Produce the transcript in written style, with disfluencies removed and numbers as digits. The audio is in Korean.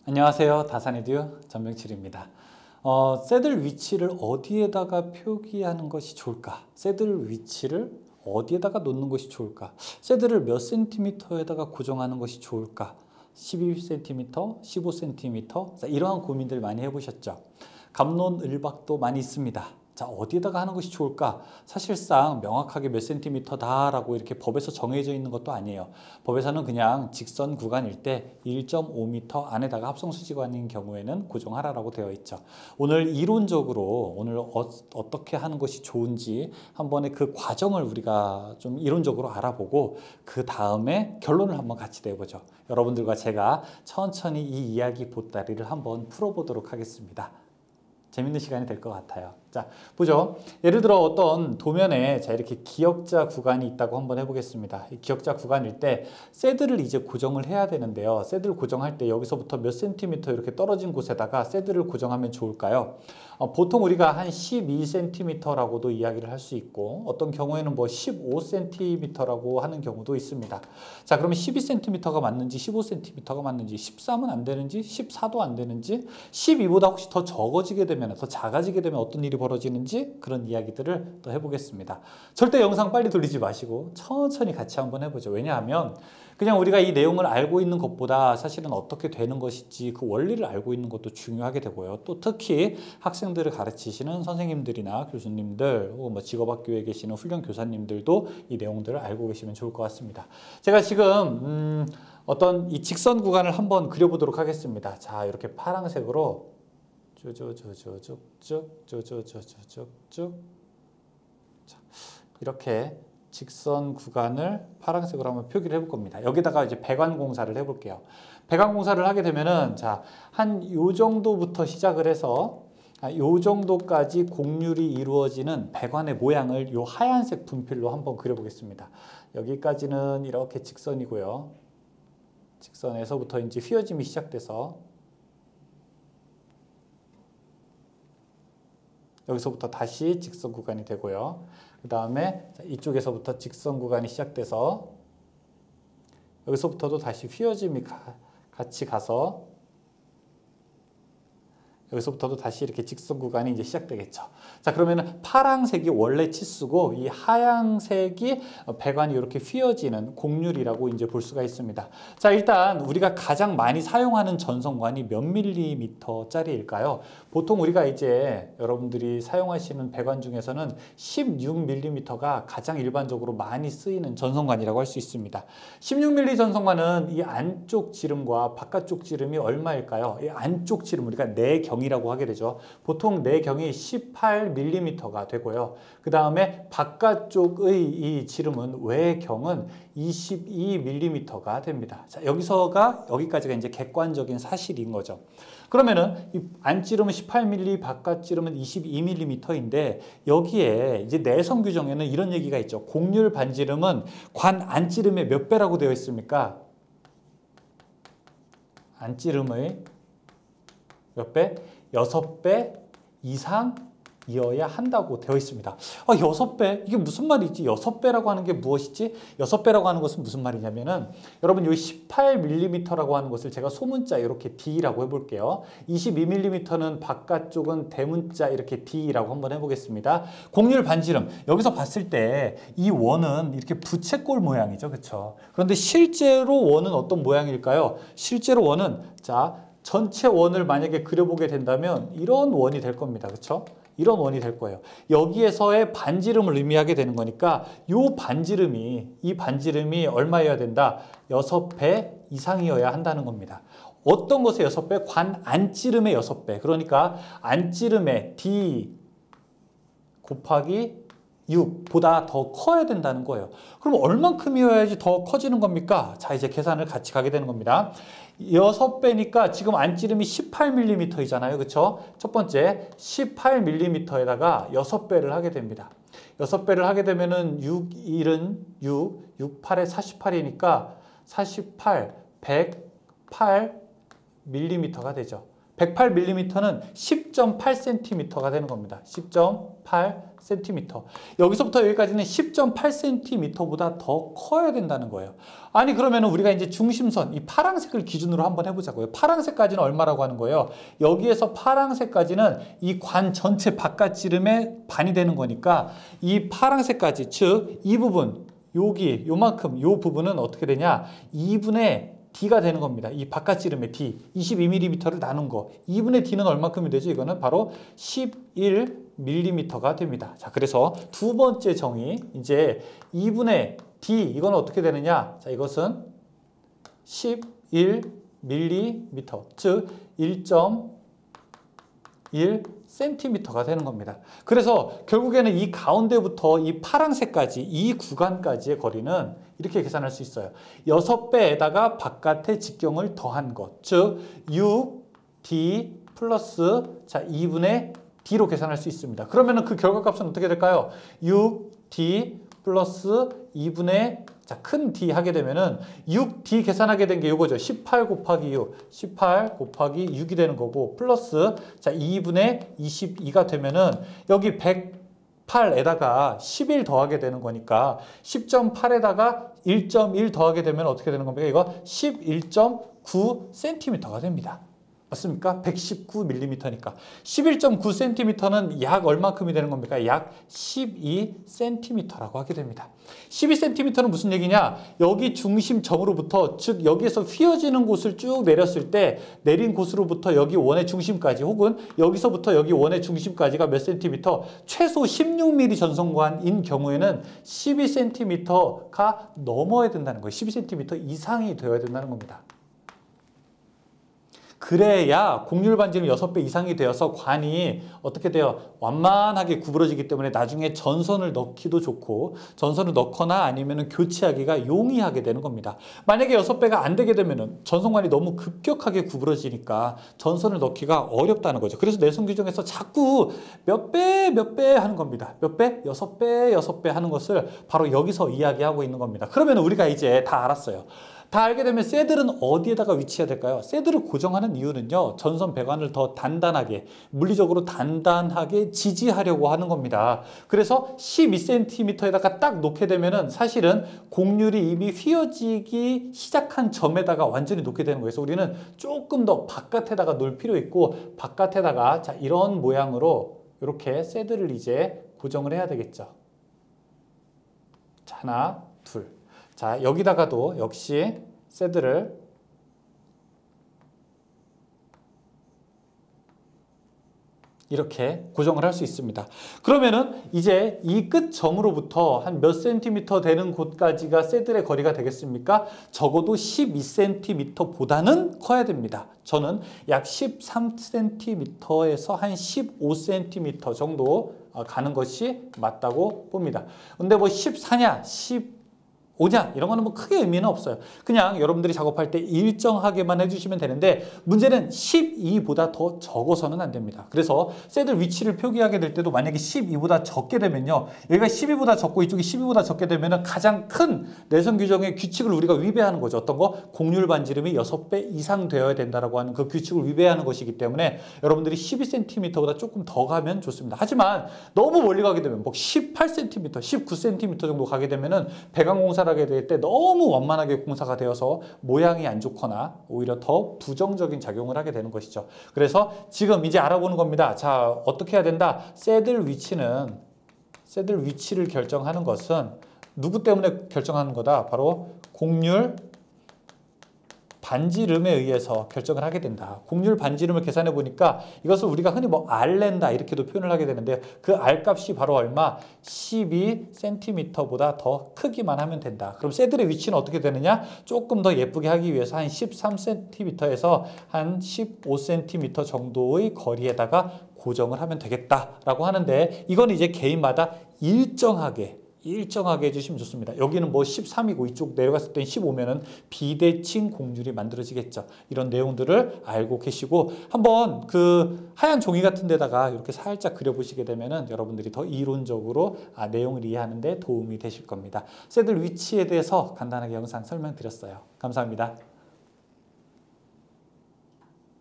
안녕하세요. 다산에듀 전명칠입니다. 새들 위치를 어디에다가 표기하는 것이 좋을까? 새들 위치를 어디에다가 놓는 것이 좋을까? 새들을 몇 센티미터에다가 고정하는 것이 좋을까? 12cm, 15cm? 이러한 고민들 많이 해보셨죠? 갑론을박도 많이 있습니다. 자, 어디에다가 하는 것이 좋을까? 사실상 명확하게 몇 센티미터다라고 이렇게 법에서 정해져 있는 것도 아니에요. 법에서는 그냥 직선 구간일 때 1.5m 안에다가 합성수지관인 경우에는 고정하라라고 되어 있죠. 오늘 이론적으로 어떻게 하는 것이 좋은지 한 번에 그 과정을 우리가 좀 이론적으로 알아보고 그 다음에 결론을 한번 같이 내보죠. 여러분들과 제가 천천히 이 이야기 보따리를 한번 풀어보도록 하겠습니다. 재밌는 시간이 될 것 같아요. 자, 보죠. 예를 들어 어떤 도면에 자 이렇게 기역자 구간이 있다고 한번 해보겠습니다. 이 기역자 구간일 때 새들을 이제 고정을 해야 되는데요. 새들을 고정할 때 여기서부터 몇 센티미터 이렇게 떨어진 곳에다가 새들을 고정하면 좋을까요? 보통 우리가 한 12cm라고도 이야기를 할 수 있고 어떤 경우에는 뭐 15cm라고 하는 경우도 있습니다. 자, 그러면 12cm가 맞는지 15cm가 맞는지 13은 안 되는지 14도 안 되는지 12보다 혹시 더 적어지게 되면 더 작아지게 되면 어떤 일이 벌어지는지 그런 이야기들을 또 해보겠습니다. 절대 영상 빨리 돌리지 마시고 천천히 같이 한번 해보죠. 왜냐하면 그냥 우리가 이 내용을 알고 있는 것보다 사실은 어떻게 되는 것인지 그 원리를 알고 있는 것도 중요하게 되고요. 또 특히 학생들을 가르치시는 선생님들이나 교수님들 혹은 뭐 직업학교에 계시는 훈련 교사님들도 이 내용들을 알고 계시면 좋을 것 같습니다. 제가 지금 어떤 이 직선 구간을 한번 그려보도록 하겠습니다. 자, 이렇게 파란색으로 쭉쭉쭉쭉쭉쭉쭉쭉 이렇게 직선 구간을 파란색으로 한번 표기를 해볼 겁니다. 여기다가 이제 배관 공사를 해볼게요. 배관 공사를 하게 되면은 자, 한 요 정도부터 시작을 해서 요 정도까지 곡률이 이루어지는 배관의 모양을 요 하얀색 분필로 한번 그려보겠습니다. 여기까지는 이렇게 직선이고요. 직선에서부터 이제 휘어짐이 시작돼서 여기서부터 다시 직선 구간이 되고요. 그 다음에 이쪽에서부터 직선 구간이 시작돼서 여기서부터도 다시 휘어짐이 같이 가서 여기서부터도 다시 이렇게 직선 구간이 이제 시작되겠죠. 자, 그러면은 파란색이 원래 치수고 이 하얀색이 배관이 이렇게 휘어지는 곡률이라고 이제 볼 수가 있습니다. 자, 일단 우리가 가장 많이 사용하는 전선관이 몇 밀리미터짜리일까요? 보통 우리가 이제 여러분들이 사용하시는 배관 중에서는 16mm가 가장 일반적으로 많이 쓰이는 전선관이라고 할 수 있습니다. 16mm 전선관은 이 안쪽 지름과 바깥쪽 지름이 얼마일까요? 이 안쪽 지름 우리가 내경이라고 하게 되죠. 보통 내경이 18mm가 되고요. 그 다음에 바깥쪽의 이 지름은 외경은 22mm가 됩니다. 자, 여기까지가 이제 객관적인 사실인 거죠. 그러면은 이 안지름은 18mm, 바깥지름은 22mm인데 여기에 이제 내성 규정에는 이런 얘기가 있죠. 곡률 반지름은 관 안지름의 몇 배라고 되어 있습니까? 안지름의 몇 배? 6배 이상이어야 한다고 되어 있습니다. 6배? 이게 무슨 말이지? 6배라고 하는 게 무엇이지? 6배라고 하는 것은 무슨 말이냐면은 여러분 이 18mm라고 하는 것을 제가 소문자 이렇게 D라고 해볼게요. 22mm는 바깥쪽은 대문자 이렇게 D라고 한번 해보겠습니다. 곡률 반지름 여기서 봤을 때 이 원은 이렇게 부채꼴 모양이죠. 그렇죠? 그런데 실제로 원은 어떤 모양일까요? 실제로 원은 자 전체 원을 만약에 그려보게 된다면 이런 원이 될 겁니다. 그렇죠? 이런 원이 될 거예요. 여기에서의 반지름을 의미하게 되는 거니까 이 반지름이 얼마여야 된다? 6배 이상이어야 한다는 겁니다. 어떤 것의 6배? 관 안지름의 6배. 그러니까 안지름의 D 곱하기 6보다 더 커야 된다는 거예요. 그럼 얼만큼이어야지 더 커지는 겁니까? 자, 이제 계산을 같이 가게 되는 겁니다. 6배니까 지금 안지름이 18mm이잖아요. 그렇죠? 첫 번째 18mm에다가 6배를 하게 됩니다. 6배를 하게 되면은 6, 1은 6, 6, 8에 48이니까 48, 108mm가 되죠. 108mm는 10.8cm가 되는 겁니다. 10.8 10.8cm. 여기서부터 여기까지는 10.8cm보다 더 커야 된다는 거예요. 아니 그러면 우리가 이제 중심선 이 파란색을 기준으로 한번 해보자고요. 파란색까지는 얼마라고 하는 거예요? 여기에서 파란색까지는 이 관 전체 바깥지름의 반이 되는 거니까 이 파란색까지 즉 이 부분 여기 요만큼 요 부분은 어떻게 되냐? 2분의 D가 되는 겁니다. 이 바깥지름의 D 22mm를 나눈 거 2분의 D는 얼마큼이 되죠? 이거는 바로 11mm가 됩니다. 자, 그래서 두 번째 정의 이제 2분의 D 이건 어떻게 되느냐? 자, 이것은 11mm 즉 1.1cm가 되는 겁니다. 그래서 결국에는 이 가운데부터 이 파란색까지 이 구간까지의 거리는 이렇게 계산할 수 있어요. 6배에다가 바깥의 직경을 더한 것. 즉 6D 플러스 자 2분의 D로 계산할 수 있습니다. 그러면 그 결과값은 어떻게 될까요? 6D 플러스 2분의 자, 큰 D 하게 되면은 6D 계산하게 된 게 이거죠. 18 곱하기 6, 18 곱하기 6이 되는 거고 플러스 자 2분의 22가 되면은 여기 108에다가 11 더하게 되는 거니까 10.8에다가 1.1 더하게 되면 어떻게 되는 겁니까? 이거 11.9cm가 됩니다. 맞습니까? 119mm니까 11.9cm는 약 얼마큼이 되는 겁니까? 약 12cm라고 하게 됩니다. 12cm는 무슨 얘기냐? 여기 중심점으로부터 즉 여기에서 휘어지는 곳을 쭉 내렸을 때 내린 곳으로부터 여기 원의 중심까지 혹은 여기서부터 여기 원의 중심까지가 몇 cm? 최소 16mm 전성관인 경우에는 12cm가 넘어야 된다는 거예요. 12cm 이상이 되어야 된다는 겁니다. 그래야 곡률 반지름 6배 이상이 되어서 관이 어떻게 돼요? 완만하게 구부러지기 때문에 나중에 전선을 넣기도 좋고 전선을 넣거나 아니면 교체하기가 용이하게 되는 겁니다. 만약에 6배가 안 되게 되면 전선관이 너무 급격하게 구부러지니까 전선을 넣기가 어렵다는 거죠. 그래서 내선 규정에서 자꾸 몇 배 하는 겁니다. 몇 배? 6배 하는 것을 바로 여기서 이야기하고 있는 겁니다. 그러면 우리가 이제 다 알았어요. 다 알게 되면 새들은 어디에다가 위치해야 될까요? 새들을 고정하는 이유는요. 전선 배관을 더 단단하게, 물리적으로 단단하게 지지하려고 하는 겁니다. 그래서 12cm에다가 딱 놓게 되면은 사실은 곡률이 이미 휘어지기 시작한 점에다가 완전히 놓게 되는 거예요. 그래서 우리는 조금 더 바깥에다가 놓을 필요 있고 바깥에다가 자 이런 모양으로 이렇게 새들을 이제 고정을 해야 되겠죠. 자, 하나, 둘. 자, 여기다가도 역시 새들을 이렇게 고정을 할 수 있습니다. 그러면은 이제 이 끝점으로부터 한 몇 센티미터 되는 곳까지가 새들의 거리가 되겠습니까? 적어도 12cm보다는 커야 됩니다. 저는 약 13cm에서 한 15cm 정도 가는 것이 맞다고 봅니다. 근데 뭐 14냐, 15냐 이런 거는 뭐 크게 의미는 없어요. 그냥 여러분들이 작업할 때 일정하게만 해주시면 되는데 문제는 12보다 더 적어서는 안 됩니다. 그래서 새들 위치를 표기하게 될 때도 만약에 12보다 적게 되면요. 여기가 12보다 적고 이쪽이 12보다 적게 되면은 가장 큰 내선 규정의 규칙을 우리가 위배하는 거죠. 어떤 거? 곡률 반지름이 6배 이상 되어야 된다라고 하는 그 규칙을 위배하는 것이기 때문에 여러분들이 12cm보다 조금 더 가면 좋습니다. 하지만 너무 멀리 가게 되면 뭐 18cm, 19cm 정도 가게 되면은 배관 공사를 하게 될 때 너무 완만하게 공사가 되어서 모양이 안 좋거나 오히려 더 부정적인 작용을 하게 되는 것이죠. 그래서 지금 이제 알아보는 겁니다. 자, 어떻게 해야 된다? 새들 위치를 결정하는 것은 누구 때문에 결정하는 거다? 바로 곡률 반지름에 의해서 결정을 하게 된다. 곡률 반지름을 계산해 보니까 이것을 우리가 흔히 뭐 R랜다 이렇게도 표현을 하게 되는데 그 R 값이 바로 얼마? 12cm보다 더 크기만 하면 된다. 그럼 새들의 위치는 어떻게 되느냐? 조금 더 예쁘게 하기 위해서 한 13cm에서 한 15cm 정도의 거리에다가 고정을 하면 되겠다라고 하는데 이건 이제 개인마다 일정하게 해주시면 좋습니다. 여기는 뭐 13이고 이쪽 내려갔을 땐 15면은 비대칭 곡률이 만들어지겠죠. 이런 내용들을 알고 계시고 한번 그 하얀 종이 같은 데다가 이렇게 살짝 그려보시게 되면은 여러분들이 더 이론적으로 내용을 이해하는 데 도움이 되실 겁니다. 새들 위치에 대해서 간단하게 영상 설명드렸어요. 감사합니다.